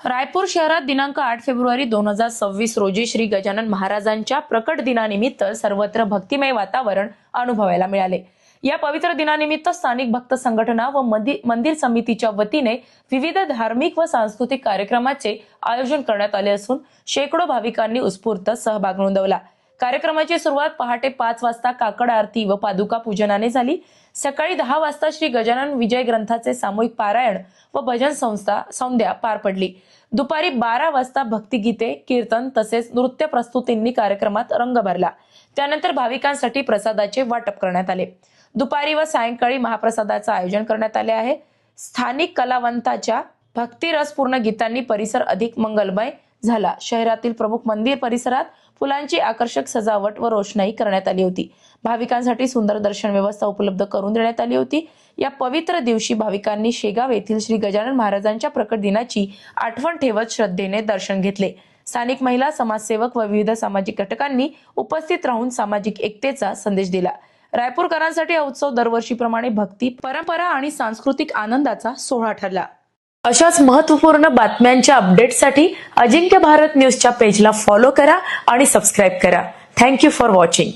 रायपूर शहरात दिनांक 8 फेब्रुवारी 2026 रोजी श्री गजानन महाराजांच्या प्रकट दिनानिमित्त सर्वत्र भक्तिमय वातावरण अनुभवायला मिळाले। या पवित्र दिनानिमित्त स्थानिक भक्त संघटना व मंदिर समितीच्या वतीने विविध धार्मिक व सांस्कृतिक कार्यक्रमाचे आयोजन करण्यात आले असून शेकडो भाविकांनी उत्स्फूर्त सहभाग नोंदवला। कार्यक्रमाची सुरुवात पहाटे 5 वाजता काकड आरती व पादुका पूजनाने झाली। सकाळी 10 वाजता श्री गजानन विजय ग्रंथाचे सामूहिक पारायण व भजन संध्या पार पडली। दुपारी 12 वाजता भक्तिगीते, कीर्तन तसेच नृत्य प्रस्तुतींनी कार्यक्रमात रंग भरला। त्यानंतर भाविकांसाठी प्रसादाचे वाटप करण्यात आले। दुपारी व सायंकाळी महाप्रसादाचे आयोजन करण्यात आले आहे। स्थानिक कलावंताच्या भक्तिरसपूर्ण गीतांनी परिसर अधिक मंगलमय झाला। शहरातील प्रमुख मंदिर परिसरात फुलांची आकर्षक सजावट व रोषणाई करण्यात आली होती। भाविकांसाठी सुंदर दर्शन व्यवस्था उपलब्ध करून देण्यात आली होती। या पवित्र दिवशी भाविकांनी शेगाव येथील श्री गजानन महाराजांच्या प्रकट दिनाची आठवण ठेवत श्रद्धेने दर्शन घेतले। स्थानिक महिला, समाजसेवक व विविध सामाजिक घटकांनी उपस्थित राहून सामाजिक एकतेचा संदेश दिला। रायपूरकरांसाठी हा उत्सव दरवर्षीप्रमाणे भक्ती, परंपरा आणि सांस्कृतिक आनंदाचा सोहळा ठरला। अशाच महत्त्वपूर्ण बातम्यांच्या अपडेटसाठी अजिंक्य भारत न्यूजच्या पेजला फॉलो करा आणि सबस्क्राईब करा। Thank you for watching.